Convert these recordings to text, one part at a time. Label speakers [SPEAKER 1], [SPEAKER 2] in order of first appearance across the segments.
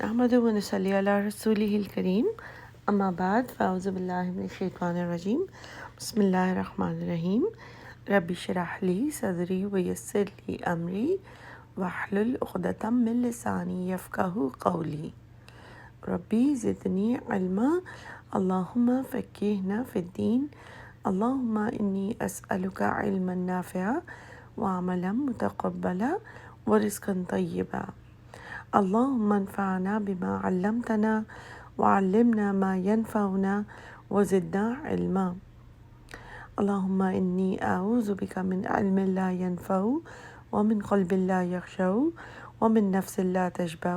[SPEAKER 1] نحمدہ و نصلی علی رسولہ الکریم اما بعد فاعوذ باللہ من الشیطان الرجیم بسم اللہ الرحمن الرحیم رب اشرح لی صدری ویسر لی امری واحلل عقدۃ من لسانی یفقہوا قولی ربی زدنی علما اللہم فقہنا فی الدین اللہم انی اسألک علما نافعا وعملا متقبلا ورزقا طیبا اللهم انفعنا بما علمتنا وعلمنا ما ينفعنا وزدنا علما اللهم إني أعوذ بك من علم لا ينفع ومن قلب لا يخشع ومن نفس لا تشبع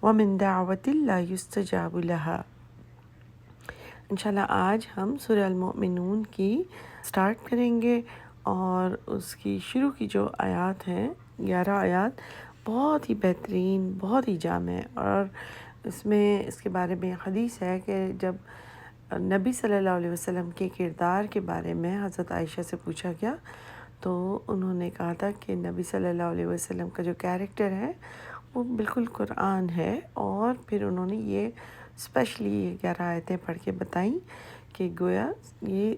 [SPEAKER 1] ومن دعوة لا يستجاب لها۔ انشاءاللہ آج ہم سورہ المؤمنون کی سٹارٹ کریں گے، اور اس کی شروع کی جو آیات ہیں 11 آیات بہت ہی بہترین، بہت ہی جامع، اور اس میں اس کے بارے میں حدیث ہے کہ جب نبی صلی اللہ علیہ وسلم کے کردار کے بارے میں حضرت عائشہ سے پوچھا گیا تو انہوں نے کہا تھا کہ نبی صلی اللہ علیہ وسلم کا جو کیریکٹر ہے وہ بالکل قرآن ہے، اور پھر انہوں نے یہ اسپیشلی یہ 11 آیتیں پڑھ کے بتائیں کہ گویا یہ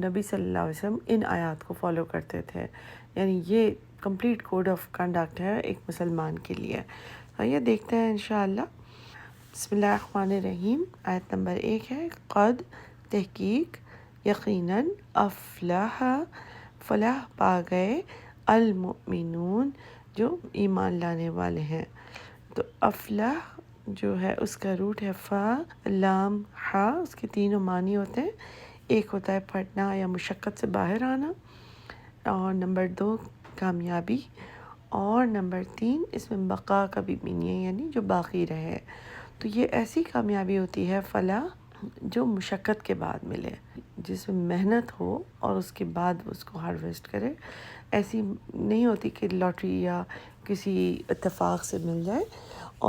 [SPEAKER 1] نبی صلی اللہ علیہ وسلم ان آیات کو فالو کرتے تھے، یعنی یہ کمپلیٹ کوڈ آف کنڈکٹ ہے ایک مسلمان کے لیے۔ آئیے دیکھتے ہیں انشاءاللہ۔ بسم اللہ الرحمن الرحیم۔ آیت نمبر 1 ہے قد، تحقیق، یقیناً، افلاح، فلاح پا گئے، المؤمنون، جو ایمان لانے والے ہیں۔ تو افلاح جو ہے اس کا روٹ ہے فا، لام، ہا، اس کے تینوں معنی ہوتے ہیں۔ ایک ہوتا ہے پھٹنا یا مشقت سے باہر آنا، اور نمبر 2 کامیابی، اور نمبر 3 اس میں بقا کا بھی معنی ہے، یعنی جو باقی رہے۔ تو یہ ایسی کامیابی ہوتی ہے فلاح جو مشقت کے بعد ملے، جس میں محنت ہو اور اس کے بعد اس کو ہارویسٹ کرے۔ ایسی نہیں ہوتی کہ لاٹری یا کسی اتفاق سے مل جائے۔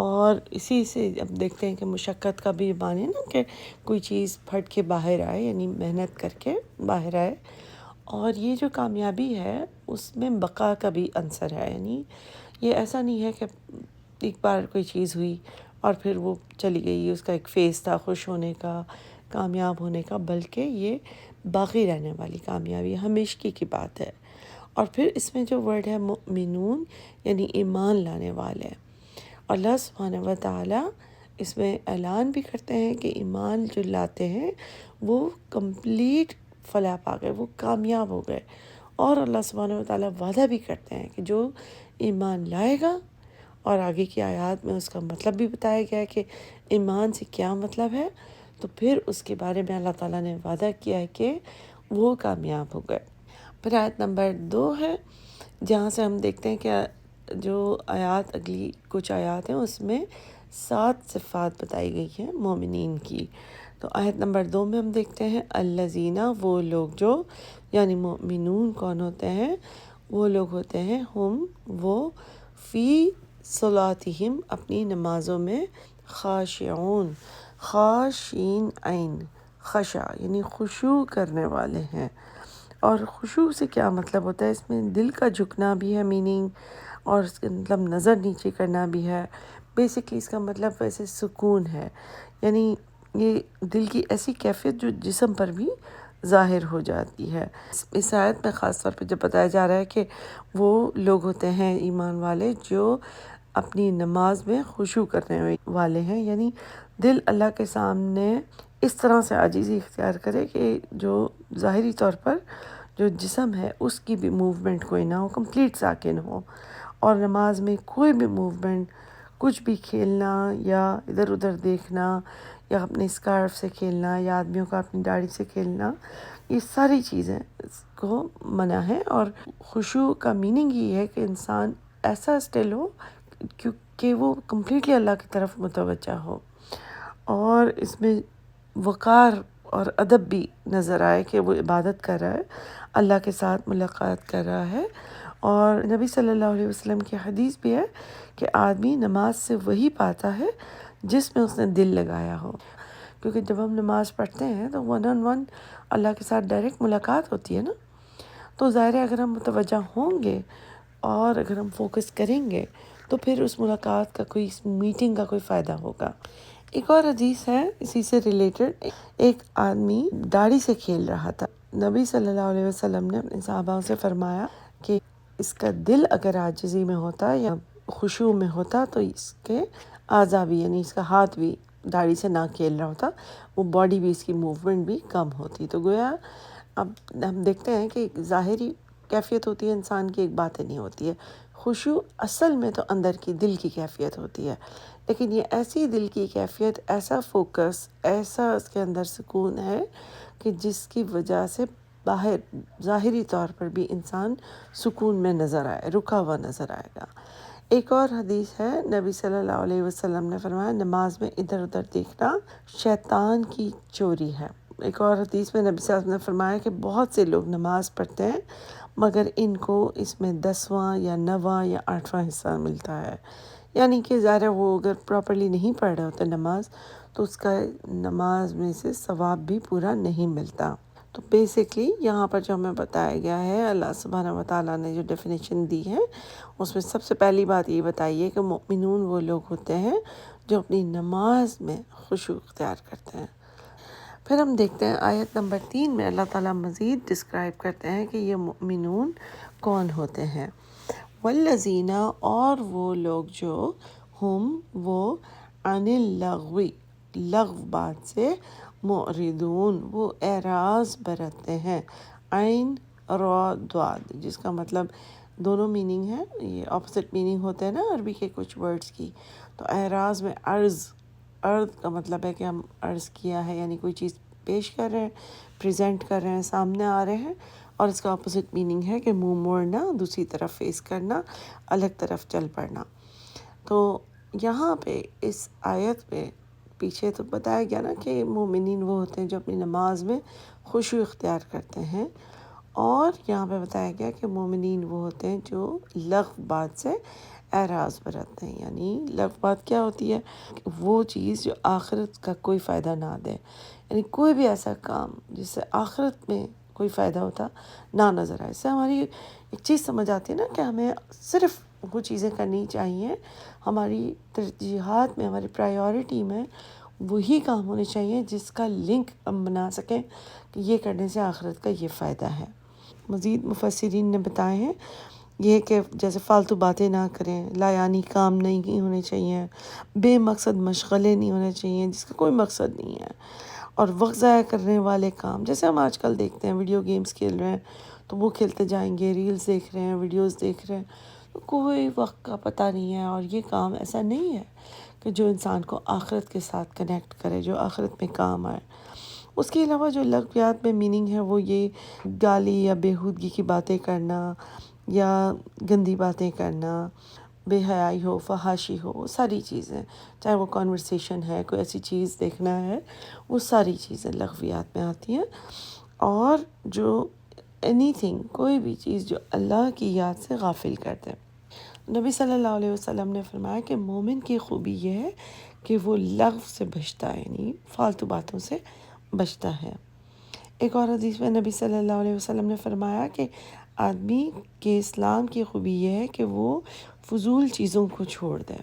[SPEAKER 1] اور اسی سے اب دیکھتے ہیں کہ مشقت کا بھی معنی نا کہ کوئی چیز پھٹ کے باہر آئے، یعنی محنت کر کے باہر آئے۔ اور یہ جو کامیابی ہے اس میں بقا کا بھی عنصر ہے، یعنی یہ ایسا نہیں ہے کہ ایک بار کوئی چیز ہوئی اور پھر وہ چلی گئی، اس کا ایک فیز تھا خوش ہونے کا، کامیاب ہونے کا، بلکہ یہ باقی رہنے والی کامیابی، ہمیشگی کی بات ہے۔ اور پھر اس میں جو ورڈ ہے مؤمنون، یعنی ایمان لانے والے۔ اللہ سبحانہ و تعالیٰ اس میں اعلان بھی کرتے ہیں کہ ایمان جو لاتے ہیں وہ کمپلیٹ فلاح پا گئے، وہ کامیاب ہو گئے۔ اور اللہ سبحانہ و تعالیٰ وعدہ بھی کرتے ہیں کہ جو ایمان لائے گا، اور آگے کی آیات میں اس کا مطلب بھی بتایا گیا ہے کہ ایمان سے کیا مطلب ہے، تو پھر اس کے بارے میں اللہ تعالیٰ نے وعدہ کیا ہے کہ وہ کامیاب ہو گئے۔ پھر آیت نمبر 2 ہے، جہاں سے ہم دیکھتے ہیں کہ جو آیات اگلی کچھ آیات ہیں اس میں 7 صفات بتائی گئی ہیں مومنین کی۔ تو آیت نمبر 2 میں ہم دیکھتے ہیں الذین، وہ لوگ جو، یعنی مومنون کون ہوتے ہیں؟ وہ لوگ ہوتے ہیں ہم، وہ، فی صلاتہم، اپنی نمازوں میں، خاشعون، خاشین عین، خشع یعنی خشوع کرنے والے ہیں۔ اور خشوع سے کیا مطلب ہوتا ہے؟ اس میں دل کا جھکنا بھی ہے میننگ، اور اس کا مطلب نظر نیچے کرنا بھی ہے۔ بیسکلی اس کا مطلب ویسے سکون ہے، یعنی یہ دل کی ایسی کیفیت جو جسم پر بھی ظاہر ہو جاتی ہے۔ اس آیت میں خاص طور پہ جب بتایا جا رہا ہے کہ وہ لوگ ہوتے ہیں ایمان والے جو اپنی نماز میں خشوع کرنے والے ہیں، یعنی دل اللہ کے سامنے اس طرح سے عاجزی اختیار کرے کہ جو ظاہری طور پر جو جسم ہے اس کی بھی موومنٹ کوئی نہ ہو، کمپلیٹ ساکن ہو، اور نماز میں کوئی بھی موومنٹ، کچھ بھی کھیلنا یا ادھر ادھر دیکھنا یا اپنے اسکارف سے کھیلنا یا آدمیوں کا اپنی داڑھی سے کھیلنا، یہ ساری چیزیں اس کو منع ہے۔ اور خشوع کا میننگ یہ ہے کہ انسان ایسا اسٹل ہو کیونکہ وہ کمپلیٹلی اللہ کی طرف متوجہ ہو، اور اس میں وقار اور ادب بھی نظر آئے کہ وہ عبادت کر رہا ہے، اللہ کے ساتھ ملاقات کر رہا ہے۔ اور نبی صلی اللہ علیہ وسلم کی حدیث بھی ہے کہ آدمی نماز سے وہی پاتا ہے جس میں اس نے دل لگایا ہو، کیونکہ جب ہم نماز پڑھتے ہیں تو 1 اللہ کے ساتھ ڈائریکٹ ملاقات ہوتی ہے نا، تو ظاہر ہے اگر ہم متوجہ ہوں گے اور اگر ہم فوکس کریں گے تو پھر اس ملاقات کا کوئی، اس میٹنگ کا کوئی فائدہ ہوگا۔ ایک اور حدیث ہے اسی سے ریلیٹڈ، ایک آدمی داڑھی سے کھیل رہا تھا، نبی صلی اللہ علیہ وسلم نے اپنے صحابہ سے فرمایا کہ اس کا دل اگر عاجزی میں ہوتا یا خشوع میں ہوتا تو اس کے اعضاء بھی، یعنی اس کا ہاتھ بھی داڑھی سے نہ کھیل رہا ہوتا، وہ باڈی بھی، اس کی موومنٹ بھی کم ہوتی۔ تو گویا اب ہم دیکھتے ہیں کہ ظاہری کیفیت ہوتی ہے انسان کی، ایک باطنی ہوتی ہے۔ خشوع اصل میں تو اندر کی دل کی کیفیت ہوتی ہے، لیکن یہ ایسی دل کی کیفیت، ایسا فوکس، ایسا اس کے اندر سکون ہے کہ جس کی وجہ سے باہر ظاہری طور پر بھی انسان سکون میں نظر آئے، رکا ہوا نظر آئے گا۔ ایک اور حدیث ہے، نبی صلی اللہ علیہ وسلم نے فرمایا نماز میں ادھر ادھر دیکھنا شیطان کی چوری ہے۔ ایک اور حدیث میں نبی صلی اللہ علیہ وسلم نے فرمایا کہ بہت سے لوگ نماز پڑھتے ہیں مگر ان کو اس میں 10واں یا 9واں یا 8واں حصہ ملتا ہے، یعنی کہ ظاہر ہے وہ اگر پراپرلی نہیں پڑھ رہے ہوتے نماز تو اس کا نماز میں سے ثواب بھی پورا نہیں ملتا۔ تو بیسکلی یہاں پر جو ہمیں بتایا گیا ہے، اللہ سبحانہ و تعالیٰ نے جو ڈیفینیشن دی ہے اس میں سب سے پہلی بات یہ بتائی ہے کہ مؤمنون وہ لوگ ہوتے ہیں جو اپنی نماز میں خشوع اختیار کرتے ہیں۔ پھر ہم دیکھتے ہیں آیت نمبر 3 میں اللہ تعالیٰ مزید ڈسکرائب کرتے ہیں کہ یہ مؤمنون کون ہوتے ہیں۔ والذین، اور وہ لوگ جو ہم وہ عن اللغو، لغو بات سے، معرضون، وہ اعراض برتتے ہیں، عین را داد، جس کا مطلب دونوں میننگ ہے، یہ اپوزٹ میننگ ہوتے ہیں نا عربی کے کچھ ورڈز کی۔ تو اعراض میں عرض کا مطلب ہے کہ ہم عرض کیا ہے، یعنی کوئی چیز پیش کر رہے ہیں، پریزنٹ کر رہے ہیں، سامنے آ رہے ہیں، اور اس کا اپوزٹ میننگ ہے کہ منہ موڑنا، دوسری طرف فیس کرنا، الگ طرف چل پڑنا۔ تو یہاں پہ اس آیت میں پیچھے تو بتایا گیا نا کہ مومنین وہ ہوتے ہیں جو اپنی نماز میں خشوع اختیار کرتے ہیں، اور یہاں پہ بتایا گیا کہ مومنین وہ ہوتے ہیں جو لغو بات سے اعراض برتتے ہیں۔ یعنی لغو بات کیا ہوتی ہے؟ وہ چیز جو آخرت کا کوئی فائدہ نہ دے، یعنی کوئی بھی ایسا کام جس سے آخرت میں کوئی فائدہ ہوتا نہ نظر آئے۔ اس سے ہماری ایک چیز سمجھ آتی ہے نا کہ ہمیں صرف وہ چیزیں کرنی چاہیے، ہماری ترجیحات میں، ہماری پرائیورٹی میں وہی کام ہونے چاہیے جس کا لنک ہم بنا سکیں کہ یہ کرنے سے آخرت کا یہ فائدہ ہے۔ مزید مفسرین نے بتائے ہیں یہ کہ جیسے فالتو باتیں نہ کریں، لایانی کام نہیں ہونے چاہیے، بے مقصد مشغلے نہیں ہونے چاہیے جس کا کوئی مقصد نہیں ہے، اور وقت ضائع کرنے والے کام، جیسے ہم آج کل دیکھتے ہیں ویڈیو گیمز کھیل رہے ہیں تو وہ کھیلتے جائیں گے، ریلز دیکھ رہے ہیں، ویڈیوز دیکھ رہے ہیں، تو کوئی وقت کا پتہ نہیں ہے۔ اور یہ کام ایسا نہیں ہے کہ جو انسان کو آخرت کے ساتھ کنیکٹ کرے، جو آخرت میں کام آئے۔ اس کے علاوہ جو لغویات میں میننگ ہے وہ یہ گالی یا بیہودگی کی باتیں کرنا، یا گندی باتیں کرنا، بے حیائی ہو، فحاشی ہو، وہ ساری چیزیں، چاہے وہ کانورسیشن ہے، کوئی ایسی چیز دیکھنا ہے، وہ ساری چیزیں لغویات میں آتی ہیں۔ اور جو اینی تھنگ، کوئی بھی چیز جو اللہ کی یاد سے غافل کر دے۔ نبی صلی اللہ علیہ وسلم نے فرمایا کہ مومن کی خوبی یہ ہے کہ وہ لغو سے بچتا ہے، یعنی فالتو باتوں سے بچتا ہے۔ ایک اور حدیث میں نبی صلی اللہ علیہ وسلم نے فرمایا کہ آدمی کے اسلام کی خوبی یہ ہے کہ وہ فضول چیزوں کو چھوڑ دے،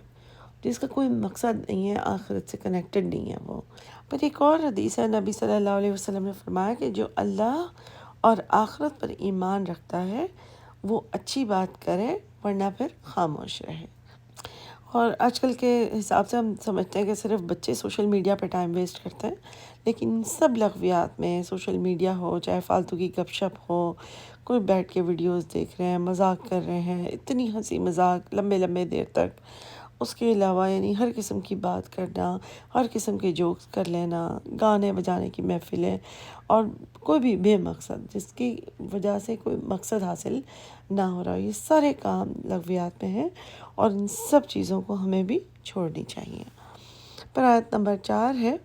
[SPEAKER 1] جس کا کوئی مقصد نہیں ہے، آخرت سے کنیکٹڈ نہیں ہے وہ۔ پر ایک اور حدیث ہے، نبی صلی اللہ علیہ وسلم نے فرمایا کہ جو اللہ اور آخرت پر ایمان رکھتا ہے وہ اچھی بات کرے ورنہ پھر خاموش رہے۔ اور آج کل کے حساب سے ہم سمجھتے ہیں کہ صرف بچے سوشل میڈیا پہ ٹائم ویسٹ کرتے ہیں، لیکن ان سب لغویات میں، سوشل میڈیا ہو چاہے فالتو کی گپ شپ ہو، کوئی بیٹھ کے ویڈیوز دیکھ رہے ہیں، مذاق کر رہے ہیں، اتنی ہنسی مذاق لمبے لمبے دیر تک، اس کے علاوہ یعنی ہر قسم کی بات کرنا، ہر قسم کے جوکس کر لینا، گانے بجانے کی محفلیں، اور کوئی بھی بے مقصد جس کی وجہ سے کوئی مقصد حاصل نہ ہو رہا، یہ سارے کام لغویات میں ہیں، اور ان سب چیزوں کو ہمیں بھی چھوڑنی چاہیے۔ پر آیت نمبر 4 ہے،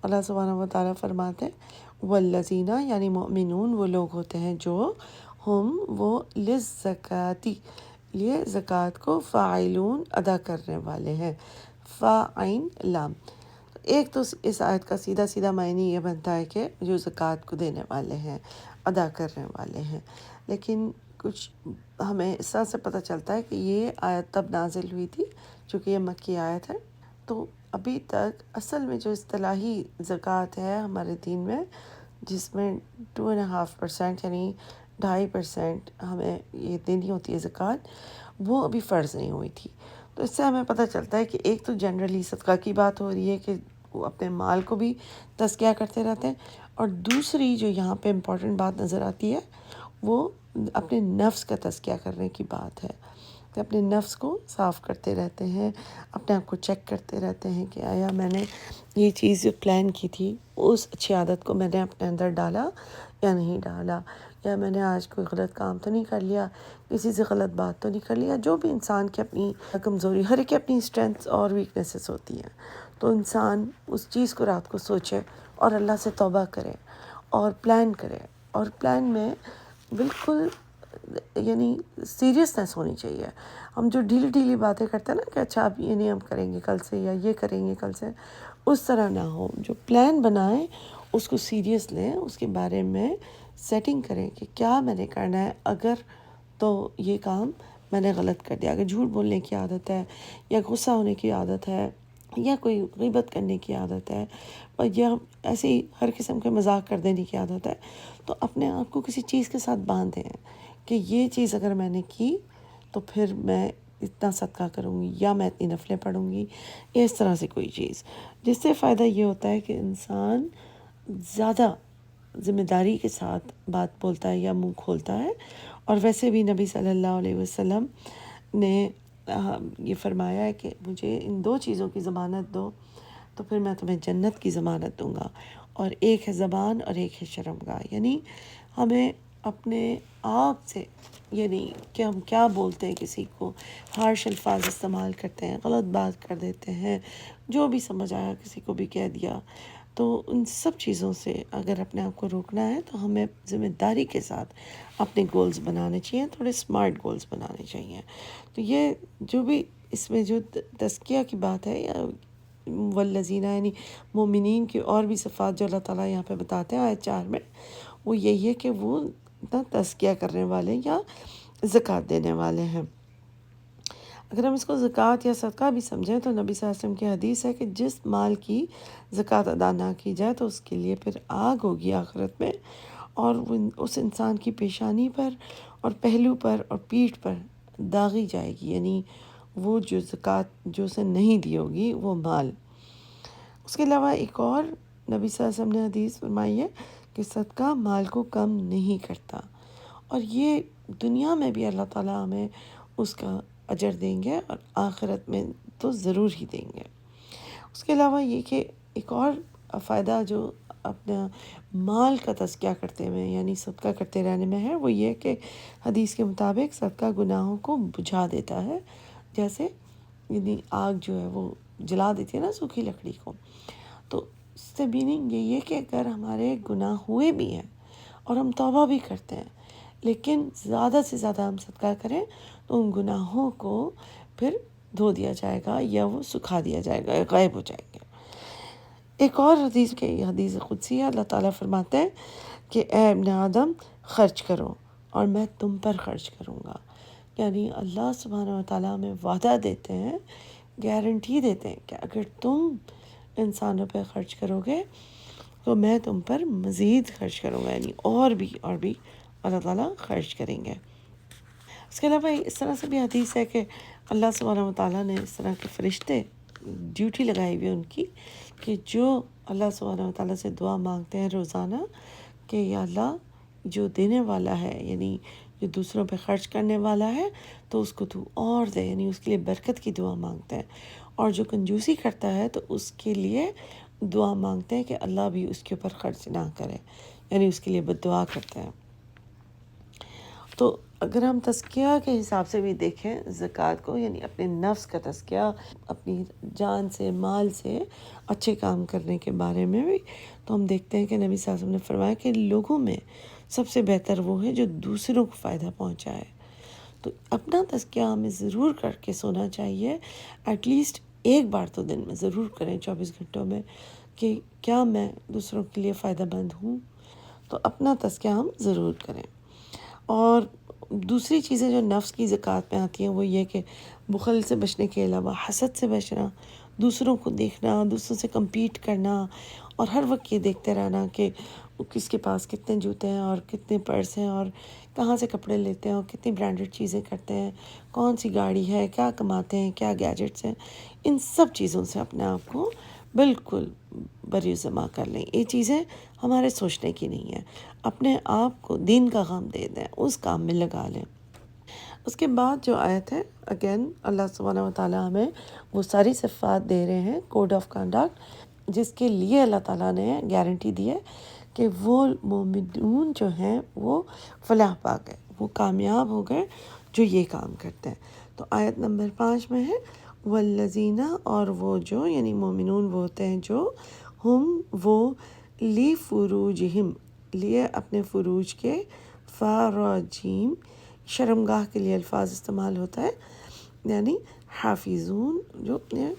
[SPEAKER 1] اللہ سبحانہ و تعالیٰ فرماتے ہیں والذین، یعنی مؤمنون وہ لوگ ہوتے ہیں جو ہم وہ للزکاۃ، یہ زکوٰۃ کو فاعلون، ادا کرنے والے ہیں، فاعین لام۔ ایک تو اس آیت کا سیدھا سیدھا معنی یہ بنتا ہے کہ جو زکوٰۃ کو دینے والے ہیں، ادا کرنے والے ہیں، لیکن کچھ ہمیں اس طرح سے پتہ چلتا ہے کہ یہ آیت تب نازل ہوئی تھی چونکہ یہ مکی آیت ہے۔ تو ابھی تک اصل میں جو اصطلاحی زکوٰۃ ہے ہمارے دین میں، جس میں 2.5% یعنی 2.5% ہمیں یہ دینی ہوتی ہے زکوٰۃ، وہ ابھی فرض نہیں ہوئی تھی۔ تو اس سے ہمیں پتہ چلتا ہے کہ ایک تو جنرلی صدقہ کی بات ہو رہی ہے کہ وہ اپنے مال کو بھی تزکیہ کرتے رہتے ہیں، اور دوسری جو یہاں پہ امپورٹنٹ بات نظر آتی ہے وہ اپنے نفس کا تزکیہ کرنے کی بات ہے، کہ اپنے نفس کو صاف کرتے رہتے ہیں، اپنے آپ کو چیک کرتے رہتے ہیں کہ آیا میں نے یہ چیز جو پلان کی تھی اس اچھی عادت کو میں نے اپنے اندر ڈالا یا نہیں ڈالا، یا میں نے آج کوئی غلط کام تو نہیں کر لیا، کسی سے غلط بات تو نہیں کر لیا۔ جو بھی انسان کی اپنی کمزوری، ہر ایک کی اپنی اسٹرینتھس اور ویکنیسز ہوتی ہیں، تو انسان اس چیز کو رات کو سوچے اور اللہ سے توبہ کرے اور پلان کرے، اور پلان میں بالکل یعنی سیریسنس ہونی چاہیے۔ ہم جو ڈھیلی ڈھیلی باتیں کرتے ہیں نا کہ اچھا اب یہ نہیں ہم کریں گے کل سے، یا یہ کریں گے کل سے، اس طرح نہ ہو۔ جو پلان بنائیں اس کو سیریس لیں، اس کے بارے میں سیٹنگ کریں کہ کیا میں نے کرنا ہے، اگر تو یہ کام میں نے غلط کر دیا، اگر جھوٹ بولنے کی عادت ہے، یا غصہ ہونے کی عادت ہے، یا کوئی غیبت کرنے کی عادت ہے، یا ایسے ہی ہر قسم کے مذاق کر دینے کی عادت ہے، تو اپنے آپ کو کسی چیز کے ساتھ باندھ دیں کہ یہ چیز اگر میں نے کی تو پھر میں اتنا صدقہ کروں گی، یا میں اتنی نفلیں پڑھوں گی، اس طرح سے کوئی چیز، جس سے فائدہ یہ ہوتا ہے کہ انسان زیادہ ذمہ داری کے ساتھ بات بولتا ہے یا منہ کھولتا ہے۔ اور ویسے بھی نبی صلی اللہ علیہ وسلم نے یہ فرمایا ہے کہ مجھے ان 2 چیزوں کی ضمانت دو تو پھر میں تمہیں جنت کی ضمانت دوں گا، اور ایک ہے زبان اور ایک ہے شرمگاہ۔ یعنی ہمیں اپنے آپ سے، یعنی کہ ہم کیا بولتے ہیں، کسی کو ہارش الفاظ استعمال کرتے ہیں، غلط بات کر دیتے ہیں، جو بھی سمجھ آیا کسی کو بھی کہہ دیا، تو ان سب چیزوں سے اگر اپنے آپ کو روکنا ہے تو ہمیں ذمہ داری کے ساتھ اپنے گولز بنانے چاہیے، تھوڑے سمارٹ گولز بنانے چاہیے۔ تو یہ جو بھی اس میں جو تزکیہ کی بات ہے، یا والذین یعنی مومنین کی اور بھی صفات جو اللہ تعالیٰ یہاں پہ بتاتے ہیں آیت 4 میں، وہ یہی ہے کہ وہ تزکیہ کرنے والے یا زکوٰۃ دینے والے ہیں۔ اگر ہم اس کو زکوٰۃ یا صدقہ بھی سمجھیں تو نبی صلی اللہ علیہ وسلم کی حدیث ہے کہ جس مال کی زکوٰۃ ادا نہ کی جائے تو اس کے لیے پھر آگ ہوگی آخرت میں، اور وہ اس انسان کی پیشانی پر اور پہلو پر اور پیٹھ پر داغی جائے گی، یعنی وہ جو زکوٰۃ جو اسے نہیں دی ہوگی وہ مال۔ اس کے علاوہ ایک اور نبی صلی اللہ علیہ وسلم نے حدیث فرمائی ہے کہ صدقہ مال کو کم نہیں کرتا، اور یہ دنیا میں بھی اللہ تعالیٰ ہمیں اس کا اجر دیں گے اور آخرت میں تو ضرور ہی دیں گے۔ اس کے علاوہ یہ کہ ایک اور فائدہ جو اپنا مال کا تزکیہ کرتے ہوئے یعنی صدقہ کرتے رہنے میں ہے، وہ یہ کہ حدیث کے مطابق صدقہ گناہوں کو بجھا دیتا ہے، جیسے یعنی آگ جو ہے وہ جلا دیتی ہے نا سوکھی لکڑی کو۔ تو اس سے میننگ یہی ہے کہ اگر ہمارے گناہ ہوئے بھی ہیں اور ہم توبہ بھی کرتے ہیں، لیکن زیادہ سے زیادہ ہم صدقہ کریں تو ان گناہوں کو پھر دھو دیا جائے گا، یا وہ سکھا دیا جائے گا، یا غائب ہو جائیں گے۔ ایک اور حدیث کے حدیث قدسی ہے، اللہ تعالیٰ فرماتے ہیں کہ اے ابن آدم خرچ کرو اور میں تم پر خرچ کروں گا۔ یعنی اللہ سبحانہ و تعالیٰ ہمیں وعدہ دیتے ہیں، گارنٹی دیتے ہیں کہ اگر تم انسانوں پہ خرچ کرو گے تو میں تم پر مزید خرچ کروں گا، یعنی اور بھی اللہ تعالیٰ خرچ کریں گے۔ اس کے علاوہ اس طرح سے بھی حدیث ہے کہ اللہ سبحانہ و تعالیٰ نے اس طرح کے فرشتے ڈیوٹی لگائی ہوئی ان کی، کہ جو اللہ سبحانہ و تعالیٰ سے دعا مانگتے ہیں روزانہ کہ یا اللہ جو دینے والا ہے، یعنی جو دوسروں پہ خرچ کرنے والا ہے تو اس کو تو اور دے، یعنی اس کے لیے برکت کی دعا مانگتے ہیں، اور جو کنجوسی کرتا ہے تو اس کے لیے دعا مانگتے ہیں کہ اللہ بھی اس کے اوپر خرچ نہ کرے، یعنی اس کے لیے بد دعا کرتے ہیں۔ تو اگر ہم تزکیہ کے حساب سے بھی دیکھیں زکوٰۃ کو، یعنی اپنے نفس کا تزکیہ، اپنی جان سے مال سے اچھے کام کرنے کے بارے میں بھی، تو ہم دیکھتے ہیں کہ نبی صلی اللہ علیہ وسلم نے فرمایا کہ لوگوں میں سب سے بہتر وہ ہے جو دوسروں کو فائدہ پہنچائے۔ تو اپنا تزکیہ ہمیں ضرور کر کے سونا چاہیے، ایٹ لیسٹ ایک بار تو دن میں ضرور کریں 24 گھنٹوں میں، کہ کیا میں دوسروں کے لیے فائدہ مند ہوں۔ تو اپنا تزکیہ ہم ضرور کریں۔ اور دوسری چیزیں جو نفس کی زکوٰۃ میں آتی ہیں وہ یہ کہ بخل سے بچنے کے علاوہ حسد سے بچنا، دوسروں کو دیکھنا، دوسروں سے کمپیٹ کرنا، اور ہر وقت یہ دیکھتے رہنا کہ کس کے پاس کتنے جوتے ہیں اور کتنے پرس ہیں اور کہاں سے کپڑے لیتے ہیں اور کتنی برانڈڈ چیزیں کرتے ہیں، کون سی گاڑی ہے، کیا کماتے ہیں، کیا گیجٹس ہیں، ان سب چیزوں سے اپنے آپ کو بالکل بری ذمہ کر لیں۔ یہ چیزیں ہمارے سوچنے کی نہیں ہیں، اپنے آپ کو دین کا غم دے دیں، اس کام میں لگا لیں۔ اس کے بعد جو آیت ہے، اگین اللہ سبحانہ و تعالیٰ ہمیں وہ ساری صفات دے رہے ہیں، کوڈ آف کنڈکٹ، جس کے لیے اللہ تعالیٰ نے گارنٹی دی ہے کہ وہ مومنون جو ہیں وہ فلاح پا گئے، وہ کامیاب ہو گئے جو یہ کام کرتے ہیں۔ تو آیت نمبر 5 میں ہے والذین، اور وہ جو یعنی مومنون وہ ہوتے ہیں جو وہ لی فروجہم، لیے اپنے فروج کے، فاراجیم، شرمگاہ کے لیے الفاظ استعمال ہوتا ہے، یعنی حافظون، جو اپنے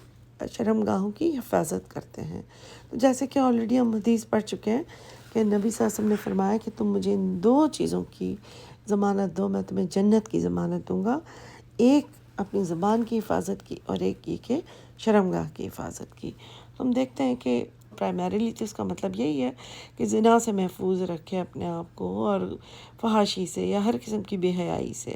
[SPEAKER 1] شرمگاہوں کی حفاظت کرتے ہیں۔ تو جیسے کہ آلریڈی ہم حدیث پڑھ چکے ہیں کہ نبی صلی اللہ علیہ وسلم نے فرمایا کہ تم مجھے ان 2 چیزوں کی ضمانت دو، میں تمہیں جنت کی ضمانت دوں گا، ایک اپنی زبان کی حفاظت کی اور ایک یہ کہ شرمگاہ کی حفاظت کی۔ ہم دیکھتے ہیں کہ پرائمریلی تو اس کا مطلب یہی ہے کہ زنا سے محفوظ رکھے اپنے آپ کو، اور فحاشی سے یا ہر قسم کی بے حیائی سے،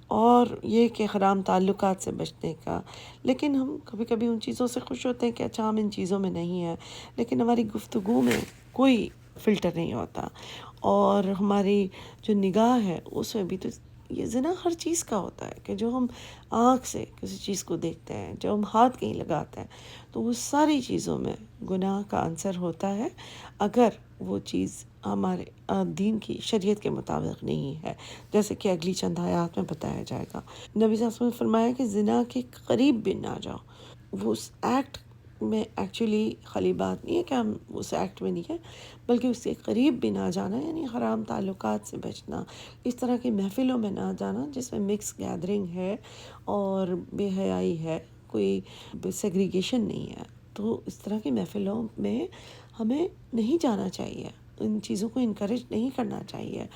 [SPEAKER 1] اور یہ کہ حرام تعلقات سے بچنے کا۔ لیکن ہم کبھی کبھی ان چیزوں سے خوش ہوتے ہیں کہ اچھا ہم ان چیزوں میں نہیں ہیں، لیکن ہماری گفتگو میں کوئی فلٹر نہیں ہوتا، اور ہماری جو نگاہ ہے اس میں بھی تو یہ زنا ہر چیز کا ہوتا ہے کہ جو ہم آنکھ سے کسی چیز کو دیکھتے ہیں، جو ہم ہاتھ کہیں لگاتے ہیں، تو وہ ساری چیزوں میں گناہ کا عنصر ہوتا ہے اگر وہ چیز ہمارے دین کی شریعت کے مطابق نہیں ہے، جیسے کہ اگلی چند آیات میں بتایا جائے گا۔ نبی صلی اللہ علیہ وسلم نے فرمایا کہ زنا کے قریب بھی نہ جاؤ۔ وہ اس ایکٹ میں ایکچولی خالی بات نہیں ہے کہ ہم اس ایکٹ میں نہیں ہیں، بلکہ اس کے قریب بھی نہ جانا، یعنی حرام تعلقات سے بچنا، اس طرح کی محفلوں میں نہ جانا جس میں مکس گیدرنگ ہے اور بے حیائی ہے، کوئی سیگریگیشن نہیں ہے۔ تو اس طرح کی محفلوں میں ہمیں نہیں جانا چاہیے، ان چیزوں کو انکریج نہیں کرنا چاہیے۔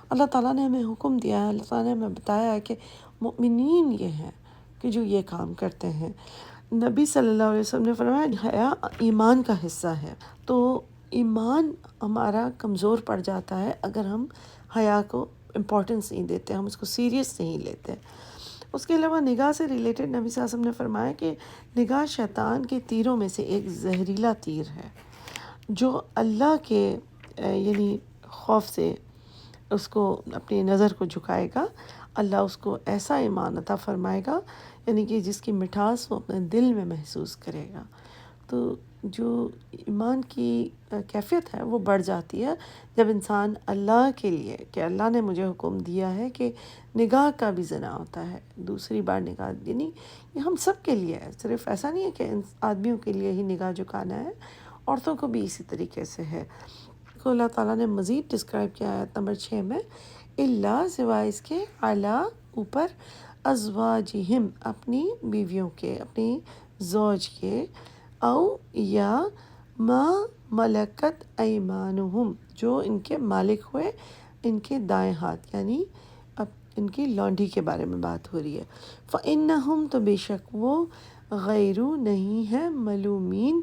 [SPEAKER 1] اللہ تعالیٰ نے ہمیں حکم دیا ہے، اللہ تعالیٰ نے ہمیں بتایا ہے کہ مؤمنین یہ ہیں کہ جو یہ کام کرتے ہیں۔ نبی صلی اللہ علیہ وسلم نے فرمایا حیا ایمان کا حصہ ہے، تو ایمان ہمارا کمزور پڑ جاتا ہے اگر ہم حیا کو امپورٹنس نہیں دیتے، ہم اس کو سیریس نہیں لیتے۔ اس کے علاوہ نگاہ سے ریلیٹڈ نبی صلی اللہ علیہ وسلم نے فرمایا کہ نگاہ شیطان کے تیروں میں سے ایک زہریلا تیر ہے، جو اللہ کے یعنی خوف سے اس کو اپنی نظر کو جھکائے گا، اللہ اس کو ایسا ایمان عطا فرمائے گا، یعنی کہ جس کی مٹھاس وہ اپنے دل میں محسوس کرے گا۔ تو جو ایمان کی کیفیت ہے وہ بڑھ جاتی ہے جب انسان اللہ کے لیے، کہ اللہ نے مجھے حکم دیا ہے کہ نگاہ کا بھی زنا ہوتا ہے، دوسری بار نگاہ، یعنی یہ ہم سب کے لیے ہے، صرف ایسا نہیں ہے کہ آدمیوں کے لیے ہی نگاہ جھکانا ہے، عورتوں کو بھی اسی طریقے سے ہے۔ کو اللہ تعالیٰ نے مزید ڈسکرائب کیا آیت نمبر 6 میں، اللہ سوائے اس کے، اعلیٰ اوپر، ازواجہم اپنی بیویوں کے، اپنی زوج کے، او یا ما ملکت ایمانہم جو ان کے مالک ہوئے، ان کے دائیں ہاتھ، یعنی اب ان کی لانڈی کے بارے میں بات ہو رہی ہے۔ فإنہم تو بے شک وہ، غیرو نہیں ہے، ملومین،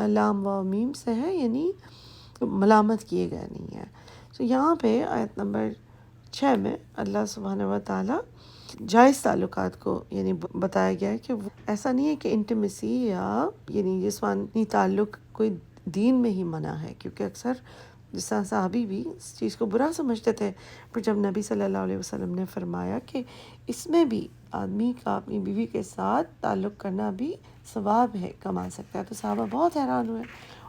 [SPEAKER 1] لام و میم سے ہے، یعنی ملامت کیے گئے نہیں ہیں۔ تو یہاں پہ آیت نمبر 6 میں اللہ سبحانہ و تعالیٰ جائز تعلقات کو یعنی بتایا گیا ہے کہ وہ ایسا نہیں ہے کہ انٹیمیسی یا یعنی جسمانی تعلق کوئی دین میں ہی منع ہے، کیونکہ اکثر جس طرح صحابی بھی اس چیز کو برا سمجھتے تھے، پھر جب نبی صلی اللہ علیہ وسلم نے فرمایا کہ اس میں بھی آدمی کا اپنی بیوی کے ساتھ تعلق کرنا بھی ثواب ہے، کما سکتا ہے، تو صحابہ بہت حیران ہوئے،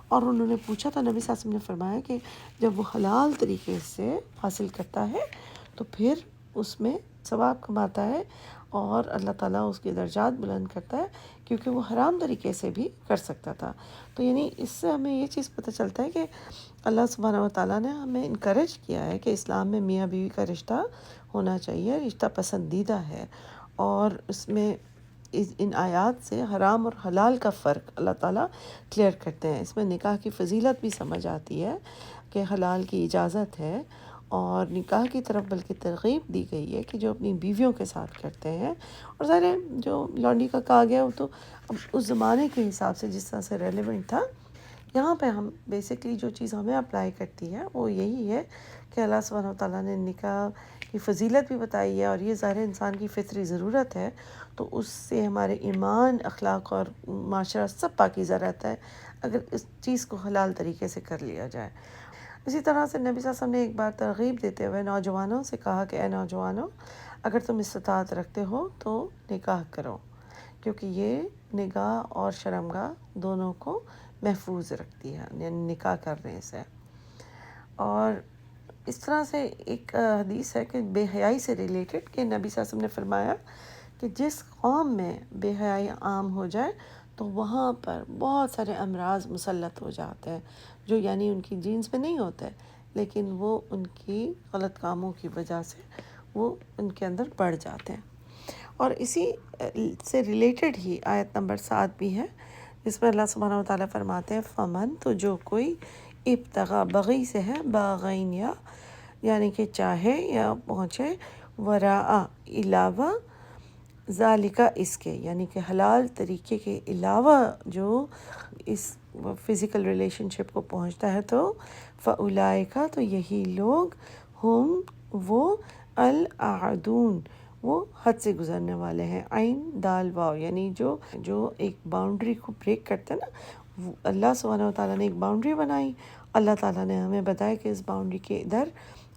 [SPEAKER 1] اور انہوں نے پوچھا تھا، نبی صلی اللہ علیہ وسلم نے فرمایا کہ جب وہ حلال طریقے سے حاصل کرتا ہے تو پھر اس میں ثواب کماتا ہے، اور اللہ تعالیٰ اس کے درجات بلند کرتا ہے، کیونکہ وہ حرام طریقے سے بھی کر سکتا تھا۔ تو یعنی اس سے ہمیں یہ چیز پتہ چلتا ہے کہ اللہ سبحانہ و تعالیٰ نے ہمیں انکریج کیا ہے کہ اسلام میں میاں بیوی کا رشتہ ہونا چاہیے، رشتہ پسندیدہ ہے، اور اس میں ان آیات سے حرام اور حلال کا فرق اللہ تعالیٰ کلیئر کرتے ہیں۔ اس میں نکاح کی فضیلت بھی سمجھ آتی ہے کہ حلال کی اجازت ہے، اور نکاح کی طرف بلکہ ترغیب دی گئی ہے کہ جو اپنی بیویوں کے ساتھ کرتے ہیں، اور ظاہر ہے جو لونڈی کا کہا گیا وہ تو اب اس زمانے کے حساب سے جس طرح سے ریلیونٹ تھا، یہاں پہ ہم بیسکلی جو چیز ہمیں اپلائی کرتی ہے وہ یہی ہے کہ اللہ سبحانہ و تعالیٰ نے نکاح کی فضیلت بھی بتائی ہے، اور یہ ظاہر انسان کی فطری ضرورت ہے، تو اس سے ہمارے ایمان، اخلاق اور معاشرہ سب پاکیزہ رہتا ہے اگر اس چیز کو حلال طریقے سے کر لیا جائے۔ اسی طرح سے نبی صلی اللہ علیہ وسلم نے ایک بار ترغیب دیتے ہوئے نوجوانوں سے کہا کہ اے نوجوانوں، اگر تم استطاعت رکھتے ہو تو نکاح کرو، کیونکہ یہ نگاہ اور شرمگاہ دونوں کو محفوظ رکھتی ہے، یعنی نکاح کرنے سے۔ اور اس طرح سے ایک حدیث ہے کہ بے حیائی سے ریلیٹڈ کہ نبی صلی اللہ علیہ وسلم نے فرمایا کہ جس قوم میں بے حیائی عام ہو جائے تو وہاں پر بہت سارے امراض مسلط ہو جاتے ہیں، جو یعنی ان کی جینز میں نہیں ہوتے، لیکن وہ ان کی غلط کاموں کی وجہ سے وہ ان کے اندر بڑھ جاتے ہیں۔ اور اسی سے ریلیٹڈ ہی آیت نمبر 7 بھی ہے، جس میں اللہ سبحانہ و تعالیٰ فرماتے ہیں فمن، تو جو کوئی ابتغا، بغی سے ہے باغین، یا یعنی کہ چاہے یا پہنچے، وراء، علاوہ، ذالکا، اس کے، یعنی کہ حلال طریقے کے علاوہ جو اس فزیکل ریلیشن شپ کو پہنچتا ہے، تو فاولئک، تو یہی لوگ، ہم، وہ، العادون، وہ حد سے گزرنے والے ہیں، عین دال واو، یعنی جو ایک باؤنڈری کو بریک کرتے ہیں نا، اللہ سبحانہ و تعالیٰ نے ایک باؤنڈری بنائی، اللہ تعالیٰ نے ہمیں بتایا کہ اس باؤنڈری کے ادھر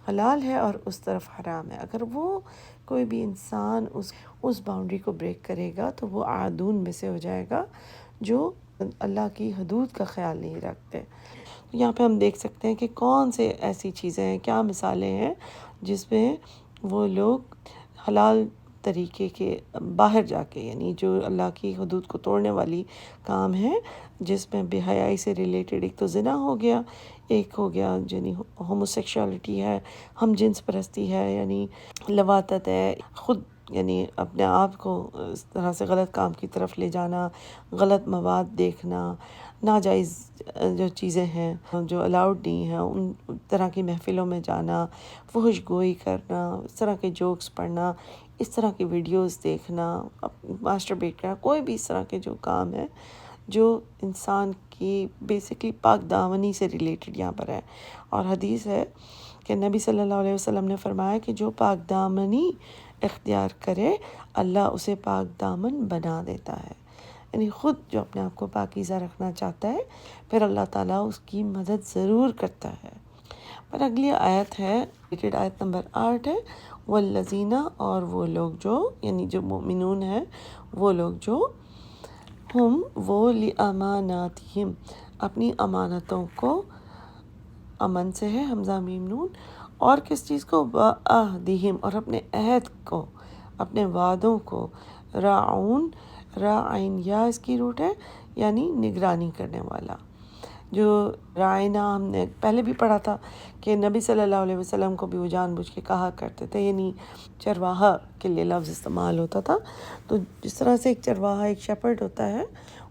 [SPEAKER 1] حلال ہے اور اس طرف حرام ہے۔ اگر وہ کوئی بھی انسان اس باؤنڈری کو بریک کرے گا تو وہ عادون میں سے ہو جائے گا، جو اللہ کی حدود کا خیال نہیں رکھتے۔ یہاں پہ ہم دیکھ سکتے ہیں کہ کون سے ایسی چیزیں ہیں، کیا مثالیں ہیں جس میں وہ لوگ حلال طریقے کے باہر جا کے، یعنی جو اللہ کی حدود کو توڑنے والی کام ہے، جس میں بے حیائی سے ریلیٹڈ ایک تو زنا ہو گیا، ایک ہو گیا یعنی ہوموسیکشوالٹی ہے، ہم جنس پرستی ہے، یعنی لواطت ہے، خود یعنی اپنے آپ کو اس طرح سے غلط کام کی طرف لے جانا، غلط مواد دیکھنا، ناجائز جو چیزیں ہیں جو الاؤڈ نہیں ہیں ان طرح کی محفلوں میں جانا، فحش گوئی کرنا، اس طرح کے جوکس پڑھنا، اس طرح کی ویڈیوز دیکھنا، ماسٹربیٹ کرنا، کوئی بھی اس طرح کے جو کام ہے جو انسان کی بیسکلی پاک دامنی سے ریلیٹڈ یہاں پر ہے۔ اور حدیث ہے کہ نبی صلی اللہ علیہ وسلم نے فرمایا کہ جو پاک دامنی اختیار کرے اللہ اسے پاک دامن بنا دیتا ہے، یعنی خود جو اپنے آپ کو پاکیزہ رکھنا چاہتا ہے پھر اللہ تعالیٰ اس کی مدد ضرور کرتا ہے۔ پر اگلی آیت ہے، آیت نمبر 8 ہے، والذین، اور وہ لوگ جو، یعنی جو مومنون ہیں، وہ لوگ جو، ہم، وہ، لاماناتہم، اپنی امانتوں کو، امن سے ہے حمزہ میم نون، اور کس چیز کو، وعہدہم، اور اپنے عہد کو، اپنے وعدوں کو، راعون، راعین، یا اس کی روٹ ہے، یعنی نگرانی کرنے والا۔ جو رائنا ہم نے پہلے بھی پڑھا تھا کہ نبی صلی اللہ علیہ وسلم کو بھی وہ جان بوجھ کے کہا کرتے تھے، یعنی چرواہا کے لیے لفظ استعمال ہوتا تھا۔ تو جس طرح سے ایک چرواہا، ایک شیپرڈ ہوتا ہے،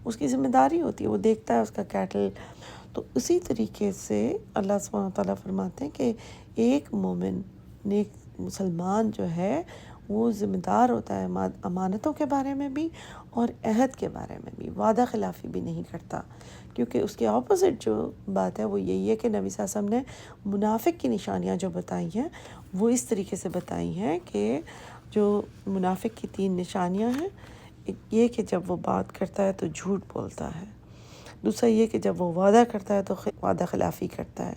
[SPEAKER 1] اس کی ذمہ داری ہوتی ہے، وہ دیکھتا ہے اس کا کیٹل، تو اسی طریقے سے اللہ سبحانہ وتعالیٰ فرماتے ہیں کہ ایک مومن، نیک مسلمان جو ہے وہ ذمہ دار ہوتا ہے امانتوں کے بارے میں بھی اور عہد کے بارے میں بھی، وعدہ خلافی بھی نہیں کرتا، کیونکہ اس کے اپوزٹ جو بات ہے وہ یہی ہے کہ نبی صلی اللہ علیہ وسلم نے منافق کی نشانیاں جو بتائی ہیں وہ اس طریقے سے بتائی ہیں کہ جو منافق کی 3 نشانیاں ہیں، ایک یہ کہ جب وہ بات کرتا ہے تو جھوٹ بولتا ہے، دوسرا یہ کہ جب وہ وعدہ کرتا ہے تو وعدہ خلافی کرتا ہے،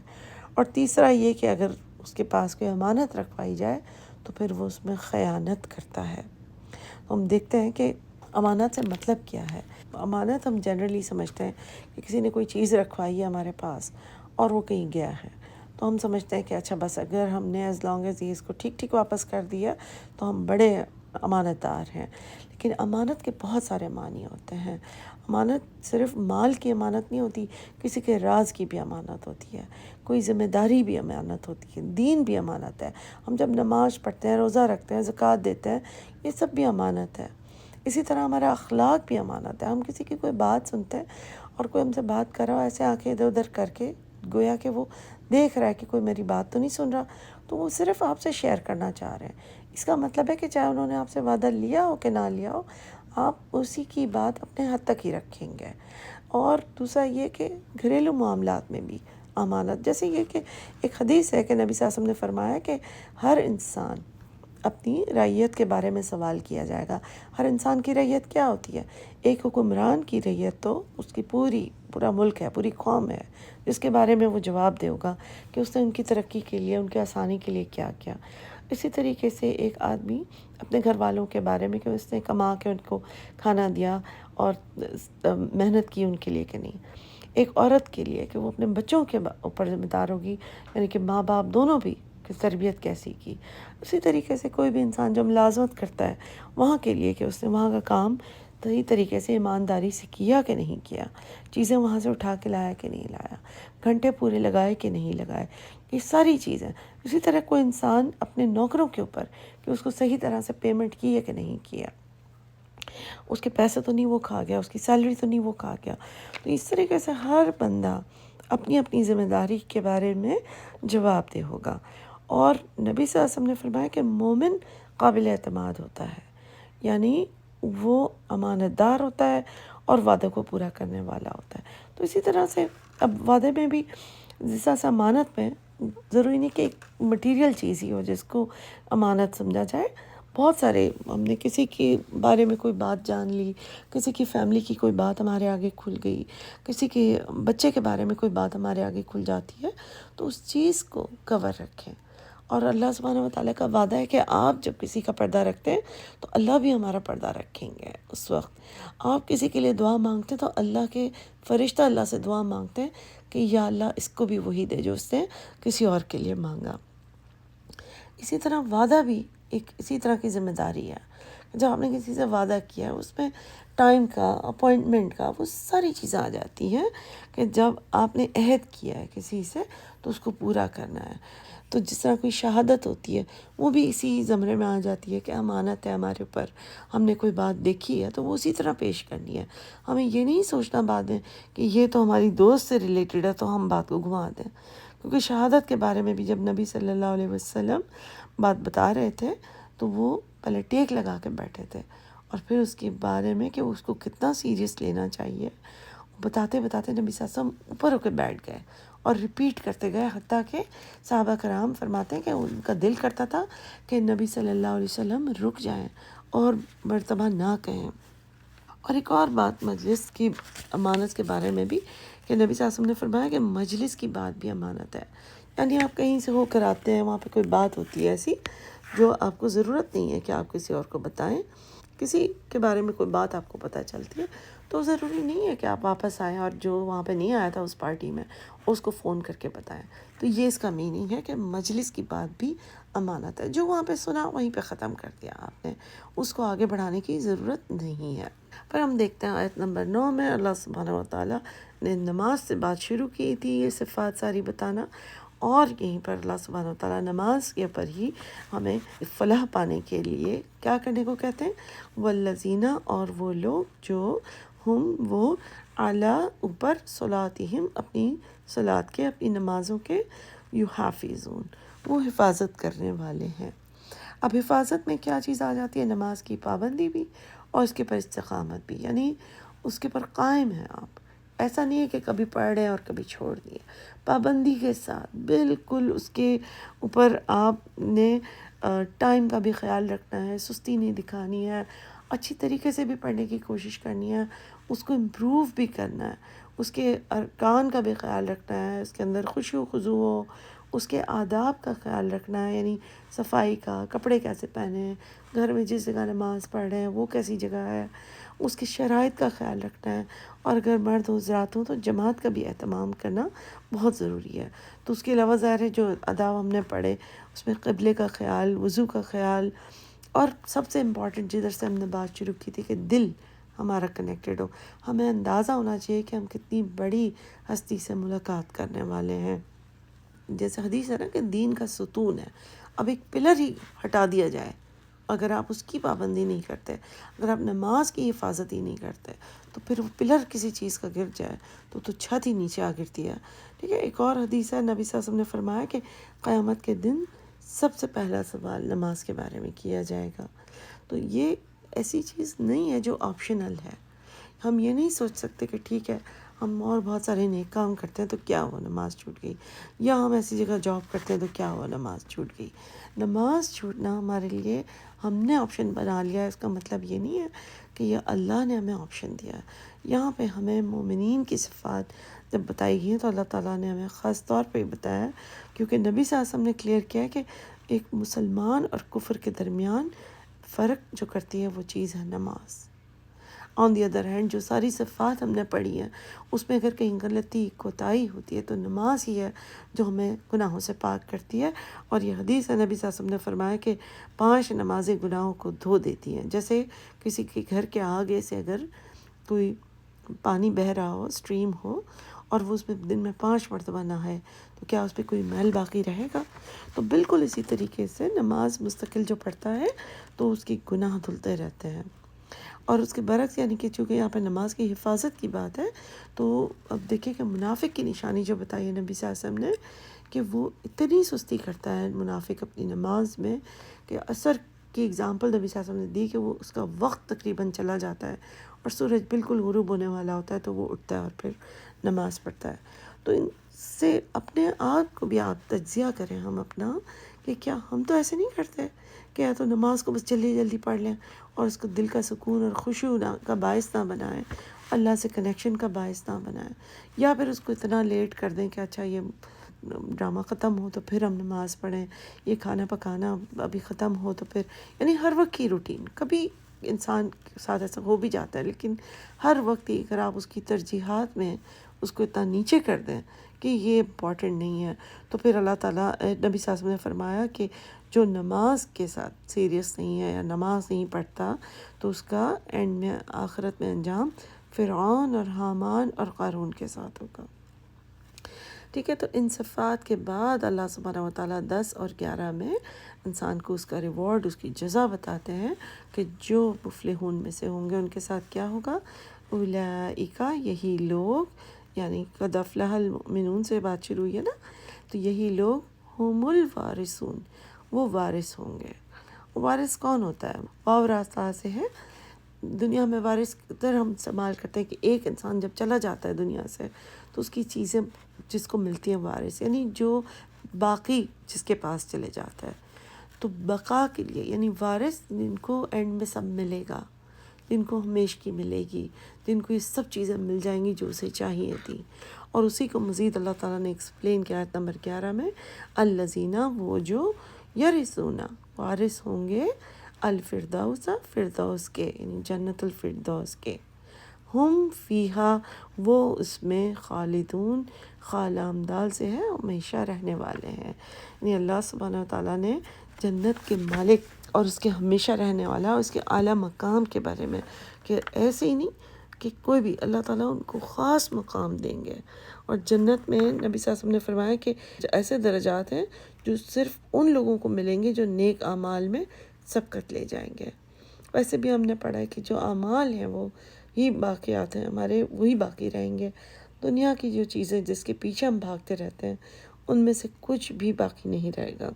[SPEAKER 1] اور تیسرا یہ کہ اگر اس کے پاس کوئی امانت رکھوائی جائے تو پھر وہ اس میں خیانت کرتا ہے۔ ہم دیکھتے ہیں کہ امانت سے مطلب کیا ہے۔ امانت ہم جنرلی سمجھتے ہیں کہ کسی نے کوئی چیز رکھوائی ہے ہمارے پاس اور وہ کہیں گیا ہے، تو ہم سمجھتے ہیں کہ اچھا بس اگر ہم نے ایز لانگ ایز یہ اس کو ٹھیک واپس کر دیا تو ہم بڑے امانت دار ہیں۔ لیکن امانت کے بہت سارے معنی ہوتے ہیں۔ امانت صرف مال کی امانت نہیں ہوتی، کسی کے راز کی بھی امانت ہوتی ہے، کوئی ذمہ داری بھی امانت ہوتی ہے، دین بھی امانت ہے۔ ہم جب نماز پڑھتے ہیں، روزہ رکھتے ہیں، زکوٰۃ دیتے ہیں، یہ سب بھی امانت ہے۔ اسی طرح ہمارا اخلاق بھی امانت ہے۔ ہم کسی کی کوئی بات سنتے ہیں اور کوئی ہم سے بات کر رہا ہو، ایسے آنکھیں ادھر ادھر کر کے، گویا کہ وہ دیکھ رہا ہے کہ کوئی میری بات تو نہیں سن رہا، تو وہ صرف آپ سے شیئر کرنا چاہ رہے ہیں۔ اس کا مطلب ہے کہ چاہے انہوں نے آپ سے وعدہ لیا ہو کہ نہ لیا ہو، آپ اسی کی بات اپنے حد تک ہی رکھیں گے۔ اور دوسرا یہ کہ گھریلو معاملات میں بھی امانت، جیسے یہ کہ ایک حدیث ہے کہ نبی صلی اللہ علیہ وسلم نے فرمایا کہ ہر انسان اپنی رعیت کے بارے میں سوال کیا جائے گا۔ ہر انسان کی رعیت کیا ہوتی ہے؟ ایک حکمران کی رعیت تو اس کی پورا ملک ہے، پوری قوم ہے، جس کے بارے میں وہ جواب دے ہوگا کہ اس نے ان کی ترقی کے لیے، ان کی آسانی کے لیے کیا کیا۔ اسی طریقے سے ایک آدمی اپنے گھر والوں کے بارے میں کہ اس نے کما کے ان کو کھانا دیا اور محنت کی ان کے لیے کہ نہیں۔ ایک عورت کے لیے کہ وہ اپنے بچوں کے اوپر ذمہ دار ہوگی، یعنی کہ ماں باپ دونوں بھی، کہ تربیت کیسی کی۔ اسی طریقے سے کوئی بھی انسان جو ملازمت کرتا ہے وہاں کے لیے کہ اس نے وہاں کا کام صحیح طریقے سے ایمانداری سے کیا کہ نہیں کیا، چیزیں وہاں سے اٹھا کے لایا کہ نہیں لایا، گھنٹے پورے لگائے کہ نہیں لگائے، یہ ساری چیزیں۔ اسی طرح کوئی انسان اپنے نوکروں کے اوپر کہ اس کو صحیح طرح سے پیمنٹ کی ہے کہ نہیں کیا، اس کے پیسے تو نہیں وہ کھا گیا، اس کی سیلری تو نہیں وہ کھا گیا۔ تو اس طریقے سے ہر بندہ اپنی اپنی ذمہ داری کے بارے میں جواب دہ ہوگا۔ اور نبی صلی اللہ علیہ وسلم نے فرمایا کہ مومن قابل اعتماد ہوتا ہے، یعنی وہ امانت دار ہوتا ہے اور وعدے کو پورا کرنے والا ہوتا ہے۔ تو اسی طرح سے اب وعدے میں بھی جیسا امانت میں ضروری نہیں کہ ایک مٹیریل چیز ہی ہو جس کو امانت سمجھا جائے۔ بہت سارے ہم نے کسی کے بارے میں کوئی بات جان لی، کسی کی فیملی کی کوئی بات ہمارے آگے کھل گئی، کسی کے بچے کے بارے میں کوئی بات ہمارے آگے کھل جاتی ہے، تو اس چیز کو کور رکھیں۔ اور اللہ سبحانہ و تعالیٰ کا وعدہ ہے کہ آپ جب کسی کا پردہ رکھتے ہیں تو اللہ بھی ہمارا پردہ رکھیں گے۔ اس وقت آپ کسی کے لیے دعا مانگتے ہیں تو اللہ کے فرشتہ اللہ سے دعا مانگتے ہیں کہ یا اللہ اس کو بھی وہی دے جو اس نے کسی اور کے لیے مانگا۔ اسی طرح وعدہ بھی ایک اسی طرح کی ذمہ داری ہے۔ جب آپ نے کسی سے وعدہ کیا ہے اس میں ٹائم کا، اپوائنٹمنٹ کا، وہ ساری چیزیں آ جاتی ہیں کہ جب آپ نے عہد کیا ہے کسی سے تو اس کو پورا کرنا ہے۔ تو جس طرح کوئی شہادت ہوتی ہے وہ بھی اسی زمرے میں آ جاتی ہے کہ امانت ہے ہمارے اوپر، ہم نے کوئی بات دیکھی ہے تو وہ اسی طرح پیش کرنی ہے۔ ہمیں یہ نہیں سوچنا بعد میں کہ یہ تو ہماری دوست سے ریلیٹڈ ہے تو ہم بات کو گھما دیں، کیونکہ شہادت کے بارے میں بھی جب نبی صلی اللہ علیہ وسلم بات بتا رہے تھے تو وہ پہلے ٹیک لگا کے بیٹھے تھے اور پھر اس کے بارے میں کہ اس کو کتنا سیریس لینا چاہیے بتاتے بتاتے نبی صلی اللہ علیہ وسلم اوپر ہو کے بیٹھ گئے اور ریپیٹ کرتے گئے، حتیٰ کہ صحابہ کرام فرماتے ہیں کہ ان کا دل کرتا تھا کہ نبی صلی اللہ علیہ وسلم رک جائیں اور مرتبہ نہ کہیں۔ اور ایک اور بات مجلس کی امانت کے بارے میں بھی کہ نبی صلی اللہ علیہ وسلم نے فرمایا کہ مجلس کی بات بھی امانت ہے، یعنی آپ کہیں سے ہو کر آتے ہیں، وہاں پہ کوئی بات ہوتی ہے ایسی جو آپ کو ضرورت نہیں ہے کہ آپ کسی اور کو بتائیں، کسی کے بارے میں کوئی بات آپ کو پتہ چلتی ہے تو ضروری نہیں ہے کہ آپ واپس آئیں اور جو وہاں پہ نہیں آیا تھا اس پارٹی میں اس کو فون کر کے بتائیں۔ تو یہ اس کا میننگ ہے کہ مجلس کی بات بھی امانت ہے، جو وہاں پہ سنا وہیں پہ ختم کر دیا آپ نے، اس کو آگے بڑھانے کی ضرورت نہیں ہے۔ پھر ہم دیکھتے ہیں آیت نمبر 9 میں اللہ سبحانہ و تعالیٰ نے نماز سے بات شروع کی تھی، یہ صفات ساری بتانا، اور یہیں پر اللہ سبحانہ و تعالیٰ نماز کے پر ہی ہمیں فلاح پانے کے لیے کیا کرنے کو کہتے ہیں، والذین، اور وہ لوگ جو وہ اعلیٰ اوپر صلاتہم، اپنی صلات کے، اپنی نمازوں کے، یحافظون، وہ حفاظت کرنے والے ہیں۔ اب حفاظت میں کیا چیز آ جاتی ہے؟ نماز کی پابندی بھی اور اس کے پر استقامت بھی، یعنی اس کے پر قائم ہیں آپ، ایسا نہیں ہے کہ کبھی پڑھ رہے اور کبھی چھوڑ دیے، پابندی کے ساتھ بالکل اس کے اوپر آپ نے ٹائم کا بھی خیال رکھنا ہے، سستی نہیں دکھانی ہے، اچھی طریقے سے بھی پڑھنے کی کوشش کرنی ہے، اس کو امپروو بھی کرنا ہے، اس کے ارکان کا بھی خیال رکھنا ہے، اس کے اندر خشوع و خضوع ہو، اس کے آداب کا خیال رکھنا ہے، یعنی صفائی کا، کپڑے کیسے پہنے ہیں، گھر میں جس جگہ نماز پڑھ رہے ہیں وہ کیسی جگہ ہے، اس کی شرائط کا خیال رکھنا ہے، اور اگر مرد ہو حضرات ہوں تو جماعت کا بھی اہتمام کرنا بہت ضروری ہے۔ تو اس کے علاوہ ظاہر ہے جو آداب ہم نے پڑھے اس میں قبلے کا خیال، وضو کا خیال، اور سب سے امپورٹنٹ جدھر سے ہم نے بات شروع کی تھی کہ دل ہمارا کنیکٹڈ ہو، ہمیں اندازہ ہونا چاہیے کہ ہم کتنی بڑی ہستی سے ملاقات کرنے والے ہیں۔ جیسے حدیث ہے نا کہ دین کا ستون ہے، اب ایک پلر ہی ہٹا دیا جائے، اگر آپ اس کی پابندی نہیں کرتے، اگر آپ نماز کی حفاظت ہی نہیں کرتے تو پھر وہ پلر کسی چیز کا گر جائے تو چھت ہی نیچے آ گرتی ہے۔ ٹھیک ہے، ایک اور حدیث ہے، نبی صلی اللہ علیہ وسلم نے فرمایا کہ قیامت کے دن سب سے پہلا سوال نماز کے بارے میں کیا جائے گا۔ تو یہ ایسی چیز نہیں ہے جو آپشنل ہے۔ ہم یہ نہیں سوچ سکتے کہ ٹھیک ہے ہم اور بہت سارے نیک کام کرتے ہیں تو کیا ہوا نماز چھوٹ گئی، یا ہم ایسی جگہ جاب کرتے ہیں تو کیا ہوا نماز چھوٹ گئی۔ نماز چھوٹنا ہمارے لیے ہم نے آپشن بنا لیا ہے، اس کا مطلب یہ نہیں ہے کہ یہ اللہ نے ہمیں آپشن دیا ہے۔ یہاں پہ ہمیں مومنین کی صفات جب بتائی گئی ہیں تو اللہ تعالیٰ نے ہمیں خاص طور پہ بتایا ہے، کیونکہ نبی صلی اللہ علیہ وسلم نے کلیئر کیا ہے کہ ایک مسلمان اور کفر کے درمیان فرق جو کرتی ہے وہ چیز ہے نماز۔ آن دی ادر ہینڈ جو ساری صفات ہم نے پڑھی ہیں اس میں اگر کہیں غلطی کوتاہی ہوتی ہے تو نماز ہی ہے جو ہمیں گناہوں سے پاک کرتی ہے۔ اور یہ حدیث ہے، نبی صلی اللہ علیہ وسلم نے فرمایا کہ 5 نمازیں گناہوں کو دھو دیتی ہیں۔ جیسے کسی کے گھر کے آگے سے اگر کوئی پانی بہہ رہا ہو، اسٹریم ہو، اور وہ اس میں دن میں 5 مرتبہ نہائے تو کیا اس پہ کوئی میل باقی رہے گا؟ تو بالکل اسی طریقے سے نماز مستقل جو پڑھتا ہے تو اس کی گناہ دھلتے رہتے ہیں۔ اور اس کے برعکس یعنی کہ چونکہ یہاں پہ نماز کی حفاظت کی بات ہے تو اب دیکھیں کہ منافق کی نشانی جو بتائی ہے نبی صلی اللہ علیہ وسلم نے کہ وہ اتنی سستی کرتا ہے منافق اپنی نماز میں کہ اثر کی اگزامپل نبی صلی اللہ علیہ وسلم نے دی کہ وہ اس کا وقت تقریباً چلا جاتا ہے اور سورج بالکل غروب ہونے والا ہوتا ہے تو وہ اٹھتا ہے اور پھر نماز پڑھتا ہے۔ تو ان سے اپنے آپ کو بھی آپ تجزیہ کریں ہم اپنا کہ کیا ہم تو ایسے نہیں کرتے کہ یا تو نماز کو بس جلدی جلدی پڑھ لیں اور اس کو دل کا سکون اور خشوع کا باعث نہ بنائیں، اللہ سے کنیکشن کا باعث نہ بنائیں، یا پھر اس کو اتنا لیٹ کر دیں کہ اچھا یہ ڈرامہ ختم ہو تو پھر ہم نماز پڑھیں، یہ کھانا پکانا ابھی ختم ہو تو پھر، یعنی ہر وقت کی روٹین کبھی انسان کے ساتھ ایسا ہو بھی جاتا ہے، لیکن ہر وقت ہی اگر آپ اس کی ترجیحات میں اس کو اتنا نیچے کر دیں کہ یہ امپورٹنٹ نہیں ہے تو پھر اللہ تعالیٰ نبی صلی اللہ علیہ وسلم نے فرمایا کہ جو نماز کے ساتھ سیریس نہیں ہے یا نماز نہیں پڑھتا تو اس کا اینڈ میں آخرت میں انجام فرعون اور حامان اور قارون کے ساتھ ہوگا۔ ٹھیک ہے، تو ان صفات کے بعد اللہ سبحانہ و تعالیٰ 10 اور 11 میں انسان کو اس کا ریوارڈ، اس کی جزا بتاتے ہیں کہ جو مفلحون میں سے ہوں گے ان کے ساتھ کیا ہوگا۔ اولئک، یہی لوگ، یعنی قد افلح المؤمنون سے بات شروع ہوئی ہے نا، تو یہی لوگ ہم الوارثون، وہ وارث ہوں گے۔ وارث کون ہوتا ہے؟ واو راستہ سے ہے۔ دنیا میں وارث ادھر ہم استعمال کرتے ہیں کہ ایک انسان جب چلا جاتا ہے دنیا سے تو اس کی چیزیں جس کو ملتی ہیں وارث، یعنی جو باقی جس کے پاس چلے جاتا ہے، تو بقا کے لیے یعنی وارث جن کو اینڈ میں سب ملے گا، جن کو ہمیشگی ملے گی، جن کو یہ سب چیزیں مل جائیں گی جو اسے چاہیے تھی۔ اور اسی کو مزید اللہ تعالیٰ نے ایکسپلین کیا آیت نمبر 11 میں، الذین، وہ جو یرثون، وارث ہوں گے، الفردوس، فردوس کے، یعنی جنت الفردوس کے، ہم فیہا، وہ اس میں، خالدون، خالام دال سے ہے، ہمیشہ رہنے والے ہیں۔ یعنی اللہ سبحانہ وتعالیٰ نے جنت کے مالک اور اس کے ہمیشہ رہنے والا اور اس کے اعلیٰ مقام کے بارے میں، کہ ایسے ہی نہیں کہ کوئی بھی، اللہ تعالیٰ ان کو خاص مقام دیں گے۔ اور جنت میں نبی صلی اللہ علیہ وسلم نے فرمایا کہ ایسے درجات ہیں جو صرف ان لوگوں کو ملیں گے جو نیک اعمال میں سبقت لے جائیں گے۔ ویسے بھی ہم نے پڑھا ہے کہ جو اعمال ہیں وہ ہی باقیات ہیں ہمارے، وہی باقی رہیں گے۔ دنیا کی جو چیزیں جس کے پیچھے ہم بھاگتے رہتے ہیں ان میں سے کچھ بھی باقی نہیں رہے گا۔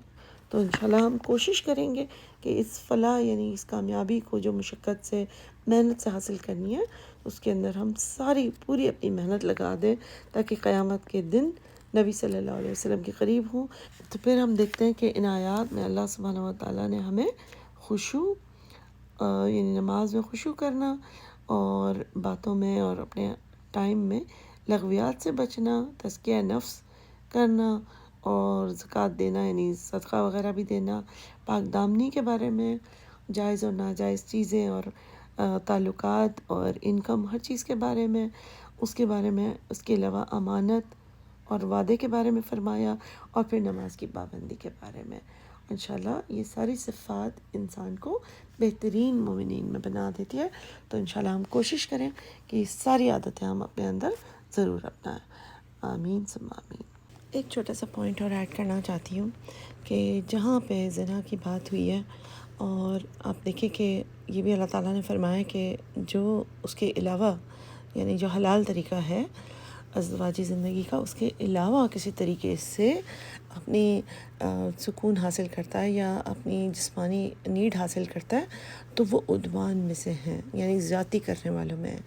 [SPEAKER 1] تو انشاءاللہ ہم کوشش کریں گے کہ اس فلاح یعنی اس کامیابی کو جو مشقت سے، محنت سے حاصل کرنی ہے، اس کے اندر ہم ساری پوری اپنی محنت لگا دیں تاکہ قیامت کے دن نبی صلی اللہ علیہ وسلم کے قریب ہوں۔ تو پھر ہم دیکھتے ہیں کہ ان آیات میں اللہ سبحانہ و تعالیٰ نے ہمیں خشوع، یعنی نماز میں خشوع کرنا، اور باتوں میں اور اپنے ٹائم میں لغویات سے بچنا، تزکیہ نفس کرنا، اور زکوٰۃ دینا یعنی صدقہ وغیرہ بھی دینا، پاک دامنی کے بارے میں، جائز اور ناجائز چیزیں اور تعلقات اور انکم، ہر چیز کے بارے میں، اس کے بارے میں، اس کے علاوہ امانت اور وعدے کے بارے میں فرمایا، اور پھر نماز کی پابندی کے بارے میں۔ انشاءاللہ یہ ساری صفات انسان کو بہترین مومنین میں بنا دیتی ہے۔ تو انشاءاللہ ہم کوشش کریں کہ یہ ساری عادتیں ہم اپنے اندر ضرور اپنائیں۔ آمین ثم آمین۔ ایک چھوٹا سا پوائنٹ اور ایڈ کرنا چاہتی ہوں کہ جہاں پہ زنا کی بات ہوئی ہے، اور آپ دیکھیں کہ یہ بھی اللہ تعالیٰ نے فرمایا کہ جو اس کے علاوہ یعنی جو حلال طریقہ ہے ازدواجی زندگی کا، اس کے علاوہ کسی طریقے سے اپنی سکون حاصل کرتا ہے یا اپنی جسمانی نیڈ حاصل کرتا ہے تو وہ عدوان میں سے ہیں، یعنی زیادتی کرنے والوں میں ہے۔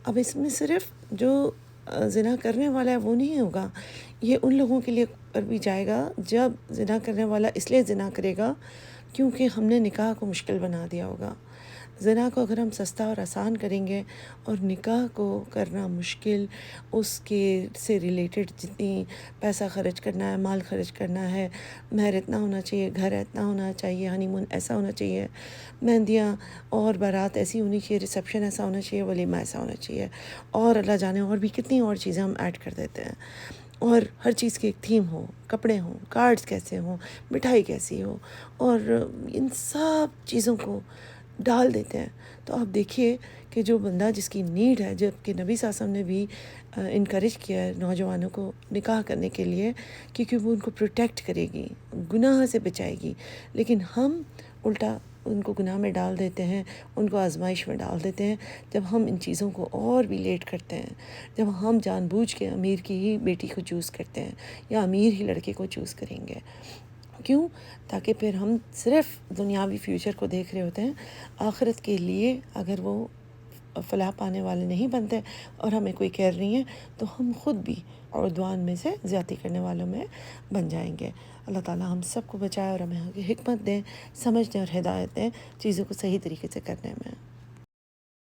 [SPEAKER 1] اب اس میں صرف جو زنا کرنے والا ہے وہ نہیں ہوگا، یہ ان لوگوں کے لیے پر بھی جائے گا جب زنا کرنے والا اس لیے زنا کرے گا کیونکہ ہم نے نکاح کو مشکل بنا دیا ہوگا۔ زنا کو اگر ہم سستا اور آسان کریں گے اور نکاح کو کرنا مشکل، اس کے سے ریلیٹڈ جتنی پیسہ خرچ کرنا ہے، مال خرچ کرنا ہے، مہر اتنا ہونا چاہیے، گھر اتنا ہونا چاہیے، ہنی مون ایسا ہونا چاہیے، مہندیاں اور بارات ایسی ہونی چاہیے، ریسیپشن ایسا ہونا چاہیے، ولیمہ ایسا ہونا چاہیے، اور اللہ جانے اور بھی کتنی اور چیزیں ہم ایڈ کر دیتے ہیں، اور ہر چیز کی ایک تھیم ہو، کپڑے ہوں، کارڈز کیسے ہوں، مٹھائی کیسی ہو، اور ان سب چیزوں کو ڈال دیتے ہیں۔ تو آپ دیکھیے کہ جو بندہ جس کی نیڈ ہے، جب کہ نبی صلی اللہ علیہ وسلم نے بھی انکریج کیا ہے نوجوانوں کو نکاح کرنے کے لیے، کیونکہ وہ ان کو پروٹیکٹ کرے گی، گناہ سے بچائے گی، لیکن ہم الٹا ان کو گناہ میں ڈال دیتے ہیں، ان کو آزمائش میں ڈال دیتے ہیں جب ہم ان چیزوں کو اور بھی لیٹ کرتے ہیں، جب ہم جان بوجھ کے امیر کی ہی بیٹی کو چوز کرتے ہیں یا امیر ہی لڑکے کو چوز کریں گے۔ کیوں؟ تاکہ پھر ہم صرف دنیاوی فیوچر کو دیکھ رہے ہوتے ہیں، آخرت کے لیے اگر وہ فلاح پانے والے نہیں بنتے اور ہمیں کوئی کیئر نہیں ہے تو ہم خود بھی عدوان میں سے زیادتی کرنے والوں میں بن جائیں گے۔ اللہ تعالیٰ ہم سب کو بچائے اور ہمیں حکمت دیں، سمجھ دیں اور ہدایت دیں چیزوں کو صحیح طریقے سے کرنے میں۔